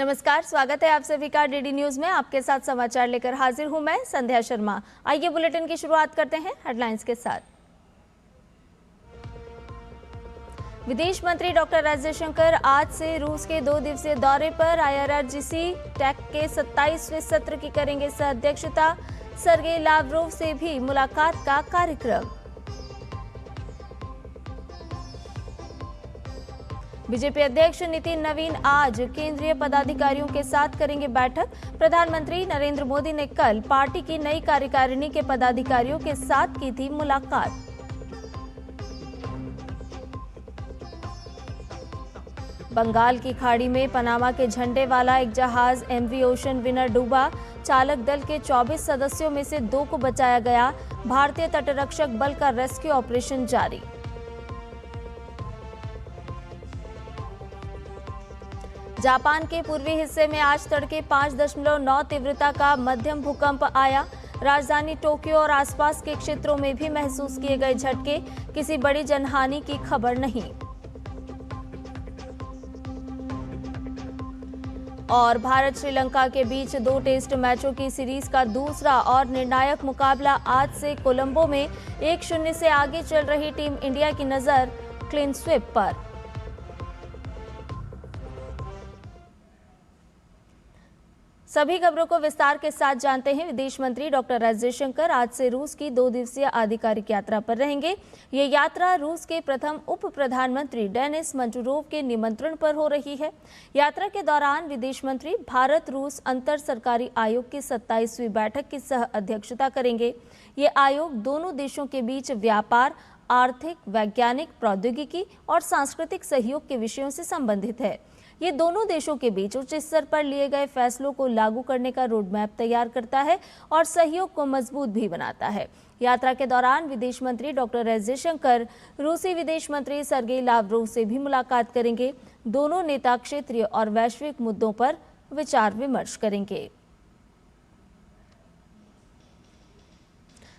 नमस्कार, स्वागत है आप सभी का डीडी न्यूज में। आपके साथ समाचार लेकर हाजिर हूं मैं संध्या शर्मा। आइए बुलेटिन की शुरुआत करते हैं हेडलाइंस के साथ। विदेश मंत्री डॉक्टर एस जयशंकर आज से रूस के 2 दिवसीय दौरे पर। IRGC टेक के 27वें सत्र की करेंगे सह-अध्यक्षता। सर्गेई लावरोव से भी मुलाकात का कार्यक्रम। बीजेपी अध्यक्ष नितिन नवीन आज केंद्रीय पदाधिकारियों के साथ करेंगे बैठक। प्रधानमंत्री नरेंद्र मोदी ने कल पार्टी की नई कार्यकारिणी के पदाधिकारियों के साथ की थी मुलाकात। बंगाल की खाड़ी में पनामा के झंडे वाला एक जहाज MV ओशन विनर डूबा। चालक दल के 24 सदस्यों में से 2 को बचाया गया। भारतीय तटरक्षक बल का रेस्क्यू ऑपरेशन जारी। जापान के पूर्वी हिस्से में आज तड़के 5.9 तीव्रता का मध्यम भूकंप आया। राजधानी टोक्यो और आसपास के क्षेत्रों में भी महसूस किए गए झटके। किसी बड़ी जनहानि की खबर नहीं। और भारत श्रीलंका के बीच 2 टेस्ट मैचों की सीरीज का दूसरा और निर्णायक मुकाबला आज से कोलंबो में 1-0 से आगे चल रही टीम इंडिया की नजर क्लीन स्वीप पर। सभी खबरों को विस्तार के साथ जानते हैं। विदेश मंत्री डॉक्टर एस जयशंकर आज से रूस की 2 दिवसीय आधिकारिक यात्रा पर रहेंगे। ये यात्रा रूस के प्रथम उप प्रधानमंत्री डेनिस मंटूरोव के निमंत्रण पर हो रही है। यात्रा के दौरान विदेश मंत्री भारत रूस अंतर सरकारी आयोग की 27वीं बैठक की सह अध्यक्षता करेंगे। ये आयोग दोनों देशों के बीच व्यापार, आर्थिक, वैज्ञानिक, प्रौद्योगिकी और सांस्कृतिक सहयोग के विषयों से संबंधित है। ये दोनों देशों के बीच उच्च स्तर पर लिए गए फैसलों को लागू करने का रोडमैप तैयार करता है और सहयोग को मजबूत भी बनाता है। यात्रा के दौरान विदेश मंत्री डॉक्टर एस जयशंकर रूसी विदेश मंत्री सर्गेई लावरोव से भी मुलाकात करेंगे। दोनों नेता क्षेत्रीय और वैश्विक मुद्दों पर विचार विमर्श करेंगे।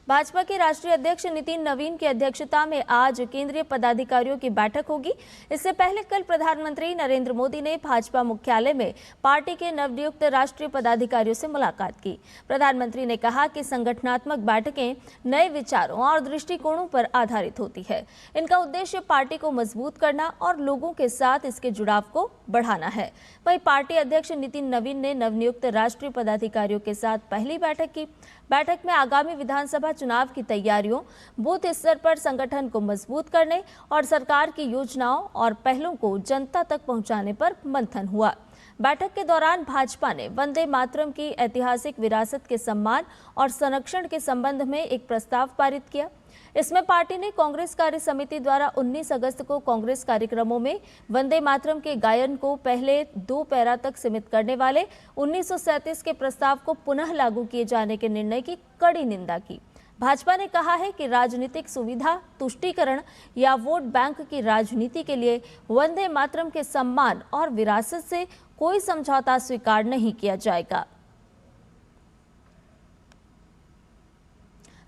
भाजपा के राष्ट्रीय अध्यक्ष नितिन नवीन की अध्यक्षता में आज केंद्रीय पदाधिकारियों की बैठक होगी। इससे पहले कल प्रधानमंत्री नरेंद्र मोदी ने भाजपा मुख्यालय में पार्टी के नवनियुक्त राष्ट्रीय पदाधिकारियों से मुलाकात की। प्रधानमंत्री ने कहा कि संगठनात्मक बैठकें नए विचारों और दृष्टिकोणों पर आधारित होती है। इनका उद्देश्य पार्टी को मजबूत करना और लोगों के साथ इसके जुड़ाव को बढ़ाना है। वहीं पार्टी अध्यक्ष नितिन नवीन ने नवनियुक्त राष्ट्रीय पदाधिकारियों के साथ पहली बैठक की। बैठक में आगामी विधानसभा चुनाव की तैयारियों, बूथ स्तर पर संगठन को मजबूत करने और सरकार की योजनाओं और पहलों को जनता तक पहुंचाने पर मंथन हुआ। बैठक के दौरान भाजपा ने वंदे मातरम की ऐतिहासिक विरासत के सम्मान और संरक्षण के संबंध में एक प्रस्ताव पारित किया। इसमें पार्टी ने कांग्रेस कार्य समिति द्वारा 19 अगस्त को कांग्रेस कार्यक्रमों में वंदे मातरम के गायन को पहले 2 पैरा तक सीमित करने वाले 1937 के प्रस्ताव को पुनः लागू किए जाने के निर्णय की कड़ी निंदा की। भाजपा ने कहा है कि राजनीतिक सुविधा, तुष्टीकरण या वोट बैंक की राजनीति के लिए वंदे मातरम के सम्मान और विरासत से कोई समझौता स्वीकार नहीं किया जाएगा।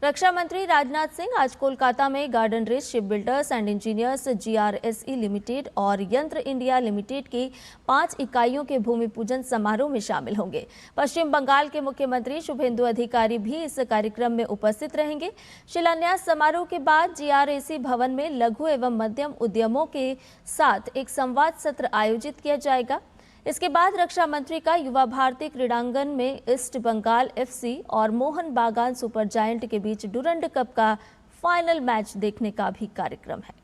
रक्षा मंत्री राजनाथ सिंह आज कोलकाता में garden reach ship builders and engineers GRSE limited और यंत्र इंडिया लिमिटेड की 5 इकाइयों के भूमि पूजन समारोह में शामिल होंगे। पश्चिम बंगाल के मुख्यमंत्री शुभेंदु अधिकारी भी इस कार्यक्रम में उपस्थित रहेंगे। शिलान्यास समारोह के बाद GRSE भवन में लघु एवं मध्यम उद्यमों के साथ एक संवाद सत्र आयोजित किया जाएगा। इसके बाद रक्षा मंत्री का युवा भारती क्रीड़ांगन में ईस्ट बंगाल FC और मोहन बागान सुपर जायंट के बीच डुरंड कप का फाइनल मैच देखने का भी कार्यक्रम है।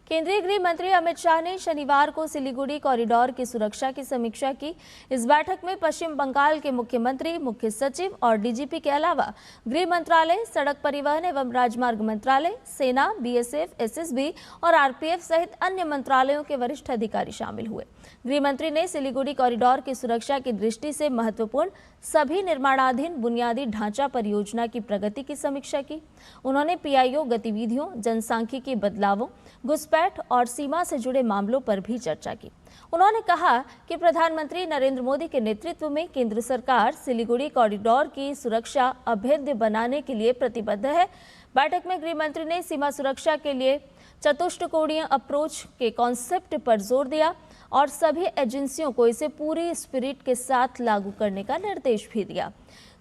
केंद्रीय गृह मंत्री अमित शाह ने शनिवार को सिलीगुड़ी कॉरिडोर की सुरक्षा की समीक्षा की। इस बैठक में पश्चिम बंगाल के मुख्यमंत्री, मुख्य सचिव और DGP के अलावा गृह मंत्रालय, सड़क परिवहन एवं राजमार्ग मंत्रालय, सेना, BSF, SSB और RPF सहित अन्य मंत्रालयों के वरिष्ठ अधिकारी शामिल हुए। गृह मंत्री ने सिलीगुड़ी कॉरिडोर की सुरक्षा की दृष्टि से महत्वपूर्ण सभी निर्माणाधीन बुनियादी ढांचा परियोजना की प्रगति की समीक्षा की। उन्होंने PIO गतिविधियों, जनसांख्यिकी बदलावों, घुसपैठ और सीमा से जुड़े मामलों पर भी चर्चा की। उन्होंने कहा कि प्रधानमंत्री नरेंद्र मोदी के नेतृत्व में केंद्र सरकार सिलीगुड़ी कॉरिडोर की सुरक्षा अभेद्य बनाने के लिए प्रतिबद्ध है। बैठक में गृह मंत्री ने सीमा सुरक्षा के लिए चतुष्कोणीय अप्रोच के कॉन्सेप्ट पर जोर दिया और सभी एजेंसियों को इसे पूरी स्पिरिट के साथ लागू करने का निर्देश भी दिया।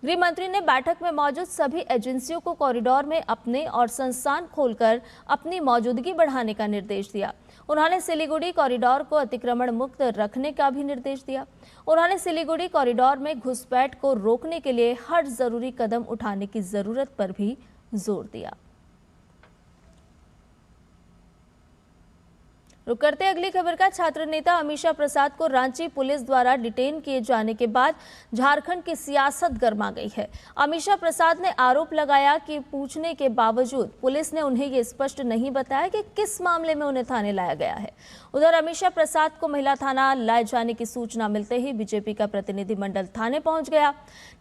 गृह मंत्री ने बैठक में मौजूद सभी एजेंसियों को कॉरिडोर में अपने और संस्थान खोलकर अपनी मौजूदगी बढ़ाने का निर्देश दिया। उन्होंने सिलीगुड़ी कॉरिडोर को अतिक्रमण मुक्त रखने का भी निर्देश दिया। उन्होंने सिलीगुड़ी कॉरिडोर में घुसपैठ को रोकने के लिए हर जरूरी कदम उठाने की जरूरत पर भी जोर दिया। रुक करते अगली खबर का। छात्र नेता अमीषा प्रसाद को रांची पुलिस द्वारा डिटेन किए जाने के बाद झारखंड की सियासत गर्मा गई है। अमीषा प्रसाद ने आरोप लगाया कि पूछने के बावजूद पुलिस ने उन्हें ये स्पष्ट नहीं बताया कि किस मामले में उन्हें थाने लाया गया है। उधर अमीषा प्रसाद को महिला थाना लाए जाने की सूचना मिलते ही बीजेपी का प्रतिनिधिमंडल थाने पहुंच गया।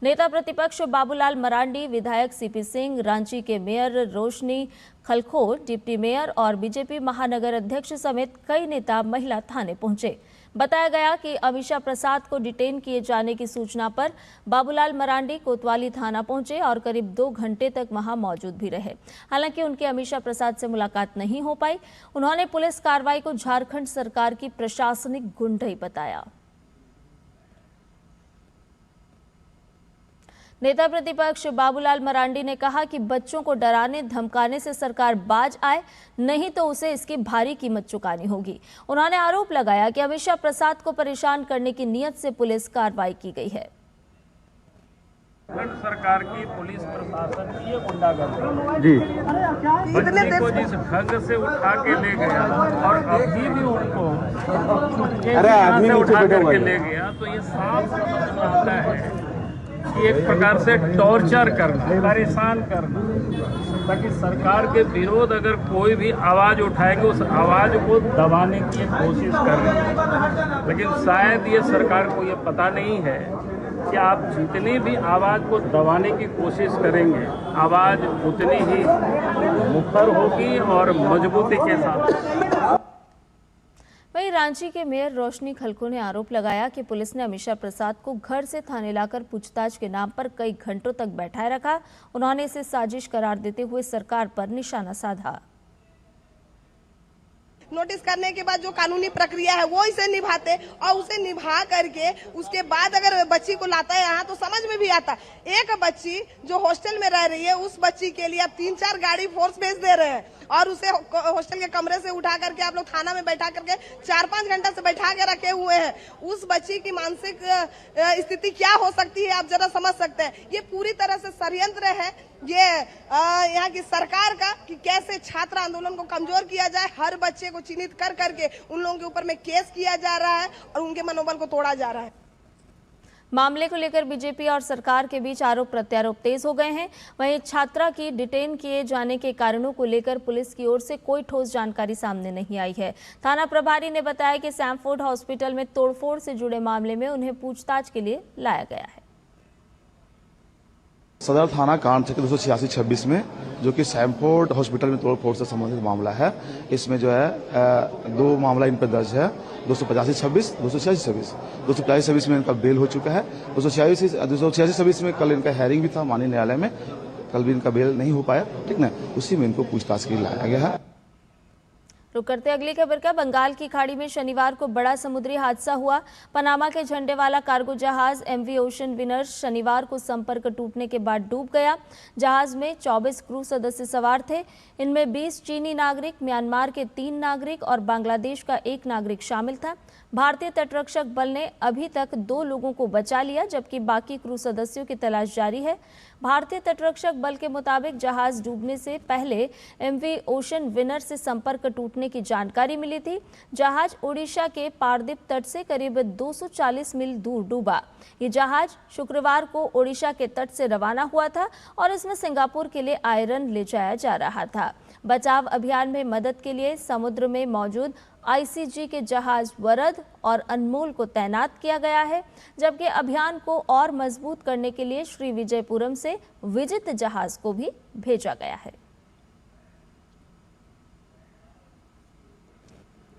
नेता प्रतिपक्ष बाबूलाल मरांडी, विधायक सीपी सिंह, रांची के मेयर रोशनी खलखोर, डिप्टी मेयर और बीजेपी महानगर अध्यक्ष समेत कई नेता महिला थाने पहुंचे। बताया गया कि अमीषा प्रसाद को डिटेन किए जाने की सूचना पर बाबूलाल मरांडी कोतवाली थाना पहुंचे और करीब 2 घंटे तक वहां मौजूद भी रहे। हालांकि उनकी अमीषा प्रसाद से मुलाकात नहीं हो पाई। उन्होंने पुलिस कार्रवाई को झारखंड सरकार की प्रशासनिक गुंडई बताया। नेता प्रतिपक्ष बाबूलाल मरांडी ने कहा कि बच्चों को डराने धमकाने से सरकार बाज आए, नहीं तो उसे इसकी भारी कीमत चुकानी होगी। उन्होंने आरोप लगाया कि अमीषा प्रसाद को परेशान करने की नीयत से पुलिस कार्रवाई की गई है। सरकार की पुलिस प्रशासन की ये गुंडागर्दी जी बच्चे को जिस ढंग से उठा के ले गया और अभी भी उनको से उठा करके ले गया, तो ये साफ समझ में आता है कि एक प्रकार से टॉर्चर करना, परेशान करना, ताकि सरकार के विरोध अगर कोई भी आवाज उठाएंगे उस आवाज को दबाने की कोशिश कर रहे हैं। लेकिन शायद ये सरकार को ये पता नहीं है कि आप जितनी भी आवाज को दबाने की कोशिश करेंगे, आवाज उतनी ही मुखर होगी और मजबूती के साथ। वहीं रांची के मेयर रोशनी खलखो ने आरोप लगाया कि पुलिस ने अमीषा प्रसाद को घर से थाने लाकर पूछताछ के नाम पर कई घंटों तक बैठाए रखा। उन्होंने इसे साजिश करार देते हुए सरकार पर निशाना साधा। नोटिस करने के बाद जो कानूनी प्रक्रिया है वो इसे निभाते और उसे निभा करके उसके बाद अगर बच्ची को लाता है यहाँ तो समझ में भी आता। एक बच्ची जो हॉस्टल में रह रही है उस बच्ची के लिए आप 3-4 गाड़ी फोर्स भेज दे रहे हैं और उसे हॉस्टल के कमरे से उठा करके आप लोग थाना में बैठा करके 4-5 घंटा से बैठा के रखे हुए हैं। उस बच्ची की मानसिक स्थिति क्या हो सकती है आप जरा समझ सकते हैं। ये पूरी तरह से षड्यंत्र है ये यहाँ की सरकार का कि कैसे छात्र आंदोलन को कमजोर किया जाए। हर बच्चे को चिन्हित कर करके उन लोगों के ऊपर में केस किया जा रहा है और उनके मनोबल को तोड़ा जा रहा है। मामले को लेकर बीजेपी और सरकार के बीच आरोप प्रत्यारोप तेज हो गए हैं। वहीं छात्रा की डिटेन किए जाने के कारणों को लेकर पुलिस की ओर से कोई ठोस जानकारी सामने नहीं आई है। थाना प्रभारी ने बताया कि सैमफोर्ड हॉस्पिटल में तोड़फोड़ से जुड़े मामले में उन्हें पूछताछ के लिए लाया गया है। सदर थाना कांड संख्या 286-26 में जो कि सैमफोर्ड हॉस्पिटल में तोड़फोड़ से संबंधित मामला है, इसमें जो है 2 मामला इन पर दर्ज है। 285-26, 286-26। 285-26 में इनका बेल हो चुका है। 286-26 में कल इनका हेयरिंग भी था माननीय न्यायालय में, कल भी इनका बेल नहीं हो पाया, ठीक ना, उसी में इनको पूछताछ के लिए लाया गया है। रुक करते अगली खबर का। बंगाल की खाड़ी में शनिवार को बड़ा समुद्री हादसा हुआ। पनामा के झंडे वाला कार्गो जहाज एमवी ओशन विनर शनिवार को संपर्क टूटने के बाद डूब गया। जहाज में 24 क्रू सदस्य सवार थे। इनमें 20 चीनी नागरिक, म्यांमार के 3 नागरिक और बांग्लादेश का 1 नागरिक शामिल था। भारतीय तटरक्षक बल ने अभी तक 2 लोगों को बचा लिया, जबकि बाकी क्रू सदस्यों की तलाश जारी है। भारतीय तटरक्षक बल के मुताबिक जहाज डूबने से पहले एमवी ओशन विनर से संपर्क टूटने की जानकारी मिली थी। जहाज ओडिशा के पारदीप तट से करीब 240 मील दूर डूबा। ये जहाज शुक्रवार को ओडिशा के तट से रवाना हुआ था और इसमें सिंगापुर के लिए आयरन ले जाया जा रहा था। बचाव अभियान में मदद के लिए समुद्र में मौजूद आईसीजी के जहाज वरद और अनमोल को तैनात किया गया है, जबकि अभियान को और मजबूत करने के लिए श्री विजयपुरम से विजित जहाज को भी भेजा गया है।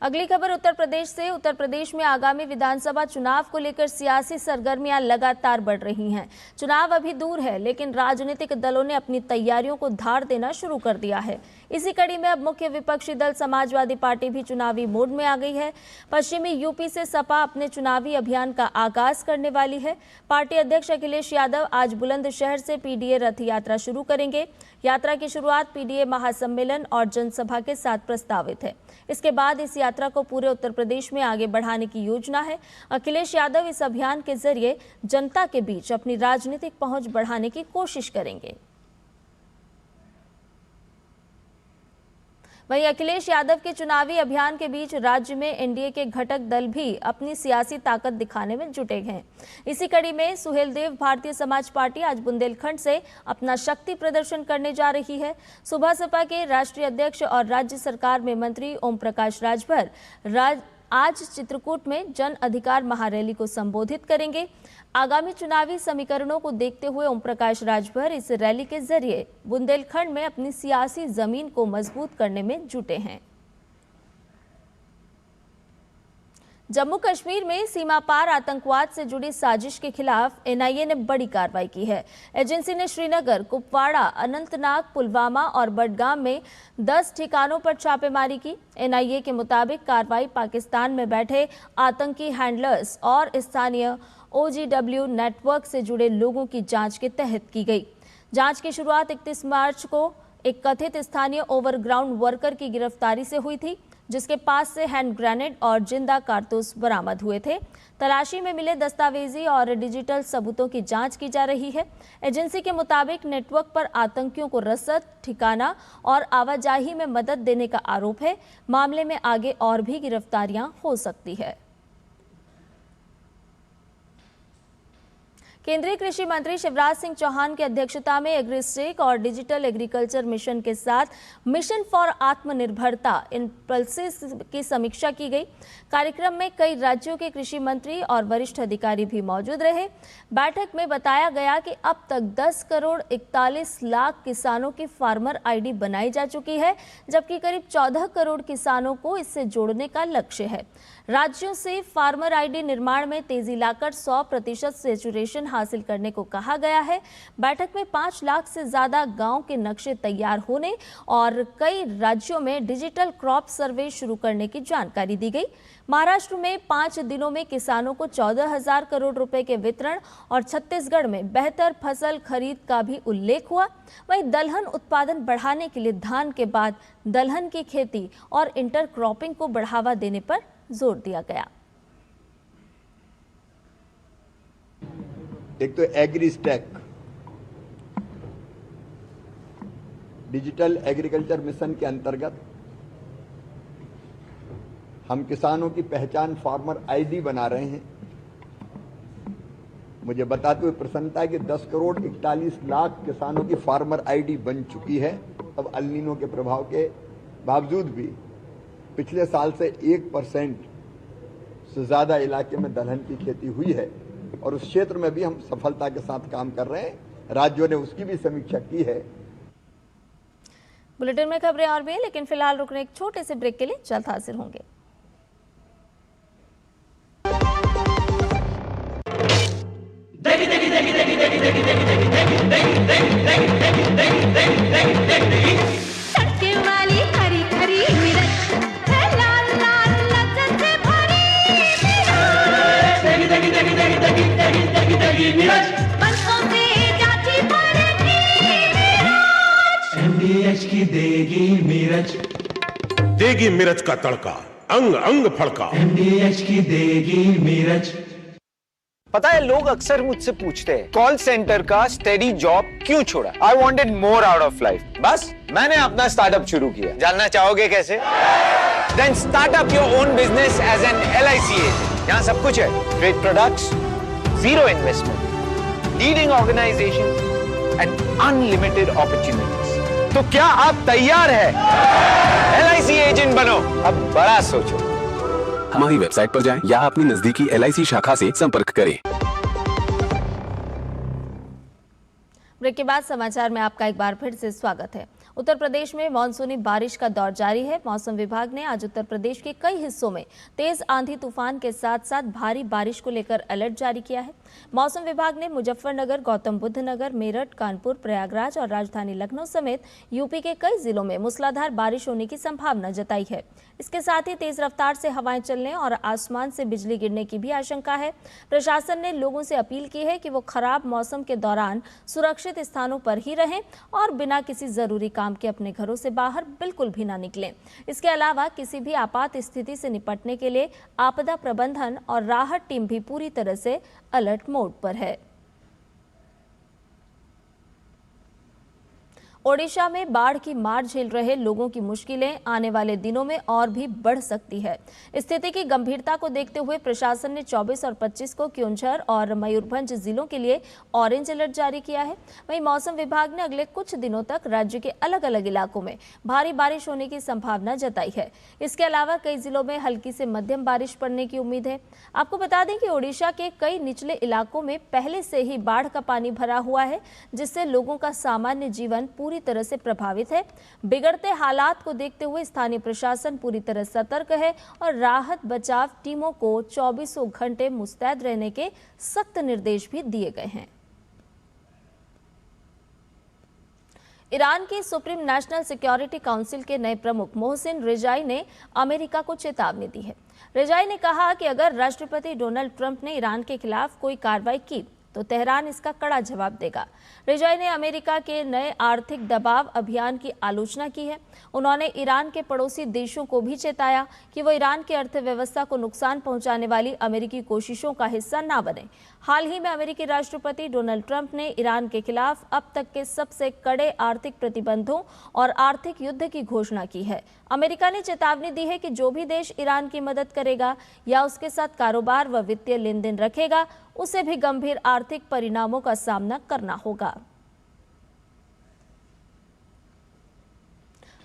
अगली खबर उत्तर प्रदेश से। उत्तर प्रदेश में आगामी विधानसभा चुनाव को लेकर सियासी सरगर्मियां लगातार बढ़ रही हैं। चुनाव अभी दूर है, लेकिन राजनीतिक दलों ने अपनी तैयारियों को धार देना शुरू कर दिया है। इसी कड़ी में अब मुख्य विपक्षी दल समाजवादी पार्टी भी चुनावी मोड में आ गई है। पश्चिमी यूपी से सपा अपने चुनावी अभियान का आगाज करने वाली है। पार्टी अध्यक्ष अखिलेश यादव आज बुलंदशहर से पीडीए रथ यात्रा शुरू करेंगे। यात्रा की शुरुआत पीडीए महासम्मेलन और जनसभा के साथ प्रस्तावित है। इसके बाद इस यात्रा को पूरे उत्तर प्रदेश में आगे बढ़ाने की योजना है। अखिलेश यादव इस अभियान के जरिए जनता के बीच अपनी राजनीतिक पहुंच बढ़ाने की कोशिश करेंगे। वहीं अखिलेश यादव के चुनावी अभियान के बीच राज्य में एनडीए के घटक दल भी अपनी सियासी ताकत दिखाने में जुटे हैं। इसी कड़ी में सुहेलदेव भारतीय समाज पार्टी आज बुंदेलखंड से अपना शक्ति प्रदर्शन करने जा रही है। सुबह सपा के राष्ट्रीय अध्यक्ष और राज्य सरकार में मंत्री ओम प्रकाश राजभर आज चित्रकूट में जन अधिकार महारैली को संबोधित करेंगे। आगामी चुनावी समीकरणों को देखते हुए ओम प्रकाश राजभर इस रैली के जरिए बुंदेलखंड में अपनी सियासी जमीन को मजबूत करने में जुटे हैं। जम्मू कश्मीर में सीमा पार आतंकवाद से जुड़ी साजिश के खिलाफ एनआईए ने बड़ी कार्रवाई की है। एजेंसी ने श्रीनगर, कुपवाड़ा, अनंतनाग, पुलवामा और बडगाम में 10 ठिकानों पर छापेमारी की। एनआईए के मुताबिक कार्रवाई पाकिस्तान में बैठे आतंकी हैंडलर्स और स्थानीय ओजीडब्ल्यू नेटवर्क से जुड़े लोगों की जांच के तहत की गई। जांच की शुरुआत 31 मार्च को एक कथित स्थानीय ओवरग्राउंड वर्कर की गिरफ्तारी से हुई थी, जिसके पास से हैंड ग्रेनेड और जिंदा कारतूस बरामद हुए थे। तलाशी में मिले दस्तावेजी और डिजिटल सबूतों की जांच की जा रही है। एजेंसी के मुताबिक नेटवर्क पर आतंकियों को रसद, ठिकाना और आवाजाही में मदद देने का आरोप है। मामले में आगे और भी गिरफ्तारियां हो सकती है। केंद्रीय कृषि मंत्री शिवराज सिंह चौहान की अध्यक्षता में एग्रीस्टेक और डिजिटल एग्रीकल्चर मिशन के साथ मिशन फॉर आत्मनिर्भरता इम्पल्सिस की समीक्षा की गई। कार्यक्रम में कई राज्यों के कृषि मंत्री और वरिष्ठ अधिकारी भी मौजूद रहे। बैठक में बताया गया कि अब तक 10 करोड़ 41 लाख किसानों की फार्मर आईडी बनाई जा चुकी है, जबकि करीब 14 करोड़ किसानों को इससे जोड़ने का लक्ष्य है। राज्यों से फार्मर आईडी निर्माण में तेजी लाकर 100% सैचुरेशन हासिल करने को कहा गया है। बैठक में 5 लाख से ज्यादा गांव के नक्शे तैयार होने और कई राज्यों में डिजिटल क्रॉप सर्वे शुरू करने की जानकारी दी गई। महाराष्ट्र में 5 दिनों में किसानों को 14,000 करोड़ रुपए के वितरण और छत्तीसगढ़ में बेहतर फसल खरीद का भी उल्लेख हुआ। वहीं दलहन उत्पादन बढ़ाने के लिए धान के बाद दलहन की खेती और इंटरक्रॉपिंग को बढ़ावा देने पर जोर दिया गया। एक तो एग्रीस्टेक डिजिटल एग्रीकल्चर मिशन के अंतर्गत हम किसानों की पहचान फार्मर आईडी बना रहे हैं। मुझे बताते हुए प्रसन्नता है कि 10 करोड़ 41 लाख किसानों की फार्मर आईडी बन चुकी है। अब अल नीनो के प्रभाव के बावजूद भी पिछले साल से 1% से ज्यादा इलाके में दलहन की खेती हुई है और उस क्षेत्र में भी हम सफलता के साथ काम कर रहे हैं। राज्यों ने उसकी भी समीक्षा की है। बुलेटिन में खबरें और भी हैं, लेकिन फिलहाल रुकने एक छोटे से ब्रेक के लिए जल्द हाजिर होंगे। MDH की देगी मिर्च, देगी मिर्च का तड़का, अंग अंग फड़का। MDH की देगी मिर्च। पता है, लोग अक्सर मुझसे पूछते हैं कॉल सेंटर का स्टेडी जॉब क्यों छोड़ा। I wanted more out of life. बस मैंने अपना स्टार्टअप शुरू किया। जानना चाहोगे कैसे? Then start up your own business as an LIC agent. यहाँ सब कुछ है, great products, zero investment, leading organisation and unlimited opportunities. तो क्या आप तैयार हैं? LIC एजेंट बनो, अब बड़ा सोचो। हमारी वेबसाइट पर जाएं या अपनी नजदीकी LIC शाखा से संपर्क करें। ब्रेक के बाद समाचार में आपका एक बार फिर से स्वागत है। उत्तर प्रदेश में मानसूनी बारिश का दौर जारी है। मौसम विभाग ने आज उत्तर प्रदेश के कई हिस्सों में तेज आंधी तूफान के साथ साथ भारी बारिश को लेकर अलर्ट जारी किया है। मौसम विभाग ने मुजफ्फरनगर, गौतम बुद्ध नगर, मेरठ, कानपुर, प्रयागराज और राजधानी लखनऊ समेत यूपी के कई जिलों में मूसलाधार बारिश होने की संभावना जताई है। इसके साथ ही तेज रफ्तार से हवाएं चलने और आसमान से बिजली गिरने की भी आशंका है। प्रशासन ने लोगों से अपील की है कि वो खराब मौसम के दौरान सुरक्षित स्थानों पर ही रहें और बिना किसी जरूरी काम के अपने घरों से बाहर बिल्कुल भी ना निकलें। इसके अलावा किसी भी आपात स्थिति से निपटने के लिए आपदा प्रबंधन और राहत टीम भी पूरी तरह से अलर्ट मोड पर है। ओडिशा में बाढ़ की मार झेल रहे लोगों की मुश्किलें आने वाले दिनों में और भी बढ़ सकती है। स्थिति की गंभीरता को देखते हुए प्रशासन ने 24 और 25 को क्योंझर और मयूरभंज जिलों के लिए ऑरेंज अलर्ट जारी किया है। वहीं मौसम विभाग ने अगले कुछ दिनों तक राज्य के अलग अलग इलाकों में भारी बारिश होने की संभावना जताई है। इसके अलावा कई जिलों में हल्की से मध्यम बारिश पड़ने की उम्मीद है। आपको बता दें कि ओडिशा के कई निचले इलाकों में पहले से ही बाढ़ का पानी भरा हुआ है, जिससे लोगों का सामान्य जीवन पूरी तरह से प्रभावित है। बिगड़ते हालात को देखते हुए स्थानीय प्रशासन पूरी तरह सतर्क है और राहत बचाव टीमों को 24 घंटे मुस्तैद रहने के सख्त निर्देश भी दिए गए हैं। ईरान की सुप्रीम नेशनल सिक्योरिटी काउंसिल के नए प्रमुख मोहसिन रिजाई ने अमेरिका को चेतावनी दी है। रिजाई ने कहा कि अगर राष्ट्रपति डोनाल्ड ट्रंप ने ईरान के खिलाफ कोई कार्रवाई की तो तेहरान इसका कड़ा जवाब देगा। रिजाई ने अमेरिका के नए आर्थिक दबाव अभियान की आलोचना की है। उन्होंने ईरान के पड़ोसी देशों को भी चेताया कि वो ईरान की अर्थव्यवस्था को नुकसान पहुंचाने वाली अमेरिकी कोशिशों का हिस्सा ना बने। हाल ही में अमेरिकी राष्ट्रपति डोनाल्ड ट्रंप ने ईरान के खिलाफ अब तक के सबसे कड़े आर्थिक प्रतिबंधों और आर्थिक युद्ध की घोषणा की है। अमेरिका ने चेतावनी दी है कि जो भी देश ईरान की मदद करेगा या उसके साथ कारोबार व वित्तीय लेन देन रखेगा, उसे भी गंभीर आर्थिक परिणामों का सामना करना होगा।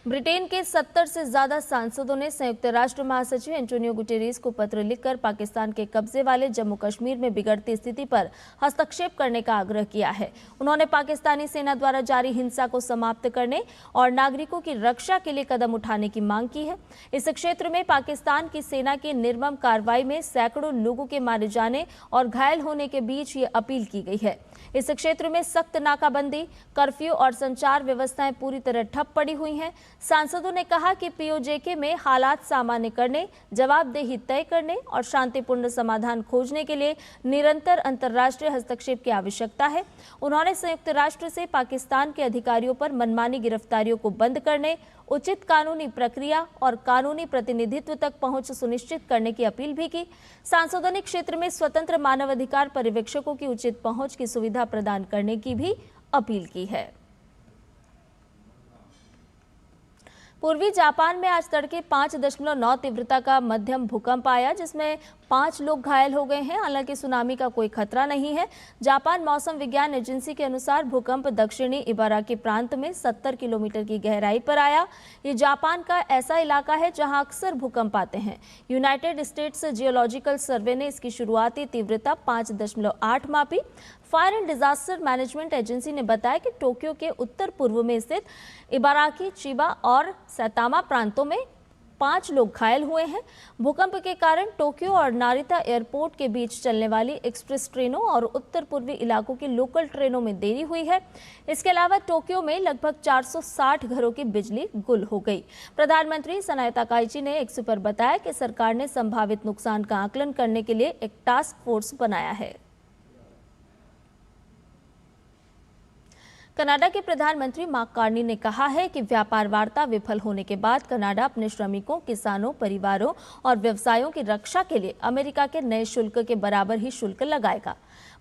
ब्रिटेन के 70 से ज्यादा सांसदों ने संयुक्त राष्ट्र महासचिव एंटोनियो गुटेरेस को पत्र लिखकर पाकिस्तान के कब्जे वाले जम्मू कश्मीर में बिगड़ती स्थिति पर हस्तक्षेप करने का आग्रह किया है। उन्होंने पाकिस्तानी सेना द्वारा जारी हिंसा को समाप्त करने और नागरिकों की रक्षा के लिए कदम उठाने की मांग की है। इस क्षेत्र में पाकिस्तान की सेना की निर्मम कार्रवाई में सैकड़ों लोगों के मारे जाने और घायल होने के बीच ये अपील की गई है। इस क्षेत्र में सख्त नाकाबंदी, कर्फ्यू और संचार व्यवस्थाएं पूरी तरह ठप पड़ी हुई हैं। सांसदों ने कहा कि पीओजेके में हालात सामान्य करने, जवाबदेही तय करने और शांतिपूर्ण समाधान खोजने के लिए निरंतर अंतर्राष्ट्रीय हस्तक्षेप की आवश्यकता है। उन्होंने संयुक्त राष्ट्र से पाकिस्तान के अधिकारियों पर मनमानी गिरफ्तारियों को बंद करने, उचित कानूनी प्रक्रिया और कानूनी प्रतिनिधित्व तक पहुंच सुनिश्चित करने की अपील भी की। सांसदों ने क्षेत्र में स्वतंत्र मानवाधिकार पर्यवेक्षकों की उचित पहुंच की सुविधा प्रदान करने की भी अपील की है। पूर्वी जापान में आज तड़के 5.9 तीव्रता का मध्यम भूकंप आया, जिसमें 5 लोग घायल हो गए हैं। हालांकि सुनामी का कोई खतरा नहीं है। जापान मौसम विज्ञान एजेंसी के अनुसार भूकंप दक्षिणी इबाराकी प्रांत में 70 किलोमीटर की गहराई पर आया। ये जापान का ऐसा इलाका है जहां अक्सर भूकंप आते हैं। यूनाइटेड स्टेट्स जियोलॉजिकल सर्वे ने इसकी शुरुआती तीव्रता 5.8 मापी। Fire and disaster management agency ने बताया कि टोक्यो के उत्तर पूर्व में स्थित इबाराकी, चिबा और सैतामा प्रांतों में 5 लोग घायल हुए हैं। भूकंप के कारण टोक्यो और नारिता एयरपोर्ट के बीच चलने वाली एक्सप्रेस ट्रेनों और उत्तर पूर्वी इलाकों की लोकल ट्रेनों में देरी हुई है। इसके अलावा टोक्यो में लगभग 460 घरों की बिजली गुल हो गई। प्रधानमंत्री सनाए ताकाइची ने एक्स पर बताया कि सरकार ने संभावित नुकसान का आकलन करने के लिए एक टास्क फोर्स बनाया है। कनाडा के प्रधानमंत्री मार्क कार्नी ने कहा है कि व्यापार वार्ता विफल होने के बाद कनाडा अपने श्रमिकों, किसानों, परिवारों और व्यवसायों की रक्षा के लिए अमेरिका के नए शुल्क के बराबर ही शुल्क लगाएगा।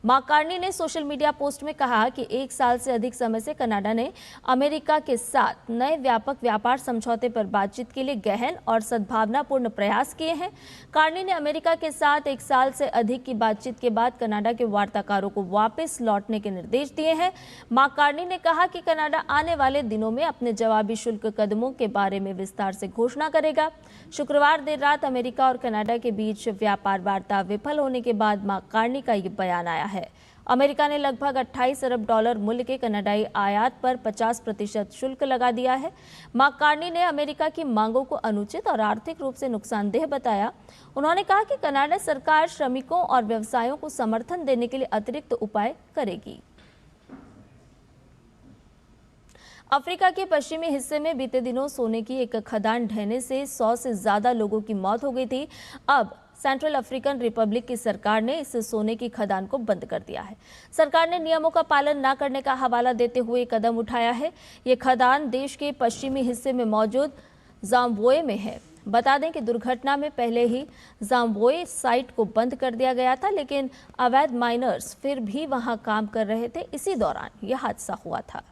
मार्क कार्नी ने सोशल मीडिया पोस्ट में कहा कि 1 साल से अधिक समय से कनाडा ने अमेरिका के साथ नए व्यापक व्यापार समझौते पर बातचीत के लिए गहन और सद्भावनापूर्ण प्रयास किए हैं। कार्नी ने अमेरिका के साथ 1 साल से अधिक की बातचीत के बाद कनाडा के वार्ताकारों को वापस लौटने के निर्देश दिए हैं। मार्क कार्नी ने कहा कि कनाडा आने वाले दिनों में अपने जवाबी शुल्क कदमों के बारे में विस्तार से घोषणा करेगा। शुक्रवार देर रात अमेरिका और कनाडा के बीच व्यापार वार्ता विफल होने के बाद मार्क कार्नी का ये बयान आया है। अमेरिका ने लगभग 28 अरब डॉलर मूल्य के कनाडाई आयात पर 50% शुल्क लगा दिया है। मैकार्नी ने अमेरिका की मांगों को अनुचित और आर्थिक रूप से नुकसानदेह बताया। उन्होंने कहा कि कनाडा सरकार श्रमिकों और व्यवसायों को समर्थन देने के लिए अतिरिक्त उपाय करेगी। अफ्रीका के पश्चिमी हिस्से में बीते दिनों सोने की एक खदान ढहने से 100 से ज्यादा लोगों की मौत हो गई थी। अब सेंट्रल अफ्रीकन रिपब्लिक की सरकार ने इस सोने की खदान को बंद कर दिया है। सरकार ने नियमों का पालन न करने का हवाला देते हुए कदम उठाया है। ये खदान देश के पश्चिमी हिस्से में मौजूद ज़िम्बाब्वे में है। बता दें कि दुर्घटना में पहले ही ज़िम्बाब्वे साइट को बंद कर दिया गया था, लेकिन अवैध माइनर्स फिर भी वहां काम कर रहे थे। इसी दौरान यह हादसा हुआ था।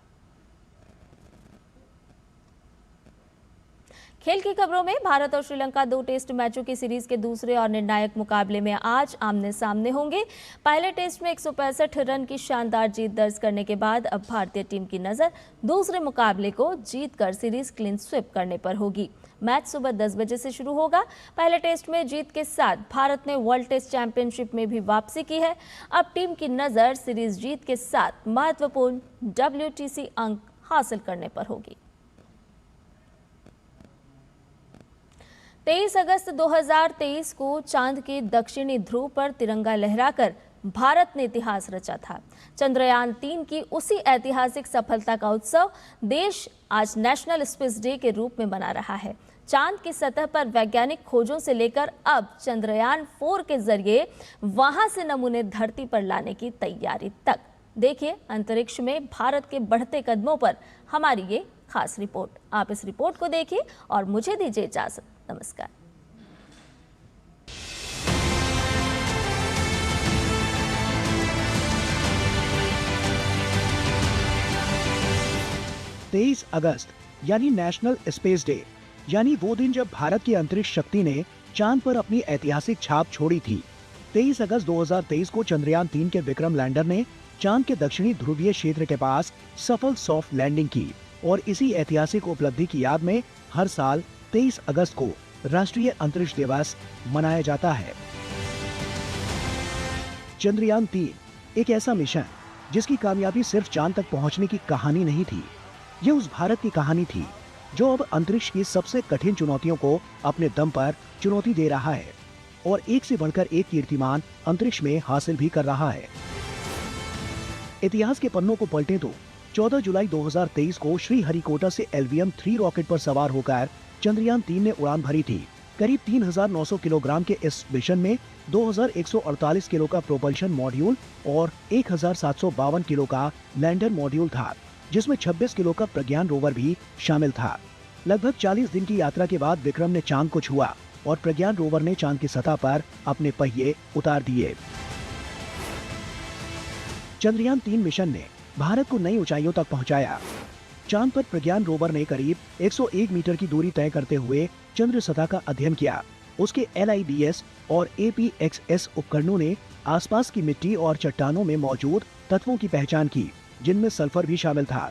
खेल की खबरों में भारत और श्रीलंका 2 टेस्ट मैचों की सीरीज के दूसरे और निर्णायक मुकाबले में आज आमने सामने होंगे। पहले टेस्ट में 165 रन की शानदार जीत दर्ज करने के बाद अब भारतीय टीम की नजर दूसरे मुकाबले को जीतकर सीरीज क्लीन स्वीप करने पर होगी। मैच सुबह 10 बजे से शुरू होगा। पहले टेस्ट में जीत के साथ भारत ने वर्ल्ड टेस्ट चैंपियनशिप में भी वापसी की है। अब टीम की नजर सीरीज जीत के साथ महत्वपूर्ण WTC अंक हासिल करने पर होगी। 23 अगस्त 2023 को चांद के दक्षिणी ध्रुव पर तिरंगा लहराकर भारत ने इतिहास रचा था। चंद्रयान 3 की उसी ऐतिहासिक सफलता का उत्सव देश आज नेशनल स्पेस डे के रूप में मना रहा है। चांद की सतह पर वैज्ञानिक खोजों से लेकर अब चंद्रयान 4 के जरिए वहां से नमूने धरती पर लाने की तैयारी तक। देखिए अंतरिक्ष में भारत के बढ़ते कदमों पर हमारी ये खास रिपोर्ट। आप इस रिपोर्ट को देखिए और मुझे दीजिए इजाजत। नमस्कार। तेईस अगस्त यानी नेशनल स्पेस डे, यानी वो दिन जब भारत की अंतरिक्ष शक्ति ने चांद पर अपनी ऐतिहासिक छाप छोड़ी थी। 23 अगस्त 2023 को चंद्रयान 3 के विक्रम लैंडर ने चांद के दक्षिणी ध्रुवीय क्षेत्र के पास सफल सॉफ्ट लैंडिंग की और इसी ऐतिहासिक उपलब्धि की याद में हर साल 23 अगस्त को राष्ट्रीय अंतरिक्ष दिवस मनाया जाता है। चंद्रयान 3 एक ऐसा मिशन जिसकी कामयाबी सिर्फ चांद तक पहुंचने की कहानी नहीं थी, ये उस भारत की कहानी थी जो अब अंतरिक्ष की सबसे कठिन चुनौतियों को अपने दम पर चुनौती दे रहा है और एक से बढ़कर एक कीर्तिमान अंतरिक्ष में हासिल भी कर रहा है। इतिहास के पन्नों को पलटें तो 14 जुलाई 2023 को श्रीहरिकोटा से LVM 3 रॉकेट पर सवार होकर चंद्रयान 3 ने उड़ान भरी थी। करीब 3,900 किलोग्राम के इस मिशन में 2,148 किलो का प्रोपल्शन मॉड्यूल और 1,752 किलो का लैंडर मॉड्यूल था, जिसमें 26 किलो का प्रज्ञान रोवर भी शामिल था। लगभग 40 दिन की यात्रा के बाद विक्रम ने चांद को छुआ और प्रज्ञान रोवर ने चांद की सतह पर अपने पहिए उतार दिए। चंद्रयान 3 मिशन ने भारत को नई ऊंचाइयों तक पहुंचाया। चांद पर प्रज्ञान रोवर ने करीब 101 मीटर की दूरी तय करते हुए चंद्र सतह का अध्ययन किया। उसके LIDS और APXS उपकरणों ने आसपास की मिट्टी और चट्टानों में मौजूद तत्वों की पहचान की, जिनमें सल्फर भी शामिल था।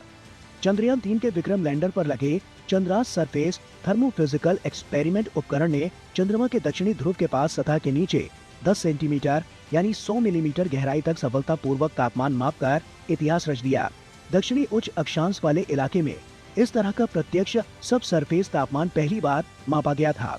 चंद्रयान 3 के विक्रम लैंडर पर लगे चंद्रास सरफेस थर्मोफिजिकल एक्सपेरिमेंट उपकरण ने चंद्रमा के दक्षिणी ध्रुव के पास सतह के नीचे 10 सेंटीमीटर यानी 100 मिलीमीटर गहराई तक सफलतापूर्वक तापमान मापकर इतिहास रच दिया। दक्षिणी उच्च अक्षांश वाले इलाके में इस तरह का प्रत्यक्ष सब सरफेस तापमान पहली बार मापा गया था।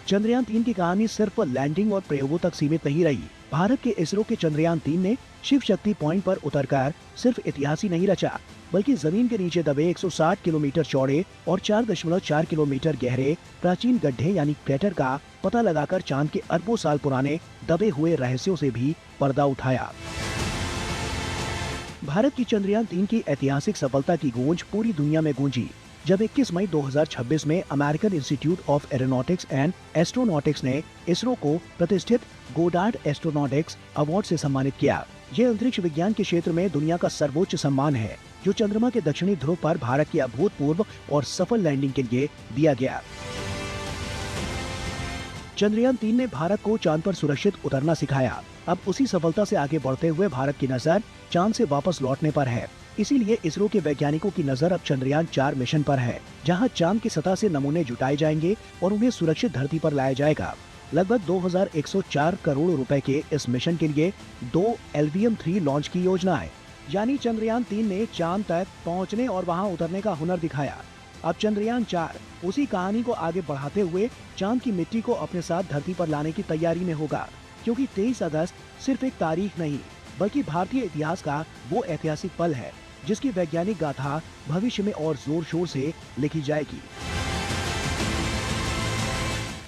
चंद्रयान 3 की कहानी सिर्फ लैंडिंग और प्रयोगों तक सीमित नहीं रही। भारत के इसरो के चंद्रयान 3 ने शिव शक्ति पॉइंट पर उतरकर सिर्फ इतिहास ही नहीं रचा, बल्कि जमीन के नीचे दबे 160 किलोमीटर चौड़े और 4.4 किलोमीटर गहरे प्राचीन गड्ढे यानी क्रेटर का पता लगाकर चांद के अरबों साल पुराने दबे हुए रहस्यों से भी पर्दा उठाया। भारत की चंद्रयान 3 की ऐतिहासिक सफलता की गूंज पूरी दुनिया में गूंजी जब 21 मई 2026 में American institute of aeronautics and astronautics ने इसरो को प्रतिष्ठित गोडार्ड एस्ट्रोनॉटिक्स अवार्ड से सम्मानित किया। यह अंतरिक्ष विज्ञान के क्षेत्र में दुनिया का सर्वोच्च सम्मान है, जो चंद्रमा के दक्षिणी ध्रुव पर भारत की अभूतपूर्व और सफल लैंडिंग के लिए दिया गया। चंद्रयान 3 ने भारत को चांद पर सुरक्षित उतरना सिखाया। अब उसी सफलता से आगे बढ़ते हुए भारत की नजर चांद से वापस लौटने पर है। इसीलिए इसरो के वैज्ञानिकों की नजर अब चंद्रयान 4 मिशन पर है, जहां चांद की सतह से नमूने जुटाए जाएंगे और उन्हें सुरक्षित धरती पर लाया जाएगा। लगभग 2104 करोड़ रुपए के इस मिशन के लिए 2 LVM-3 लॉन्च की योजना है। यानी चंद्रयान 3 ने चांद तक पहुंचने और वहां उतरने का हुनर दिखाया। अब चंद्रयान 4 उसी कहानी को आगे बढ़ाते हुए चांद की मिट्टी को अपने साथ धरती पर लाने की तैयारी में होगा, क्योंकि 23 अगस्त सिर्फ एक तारीख नहीं बल्कि भारतीय इतिहास का वो ऐतिहासिक पल है जिसकी वैज्ञानिक गाथा भविष्य में और जोर शोर से लिखी जाएगी।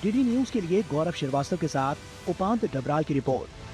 डीडी न्यूज के लिए गौरव श्रीवास्तव के साथ उपांत डबराल की रिपोर्ट।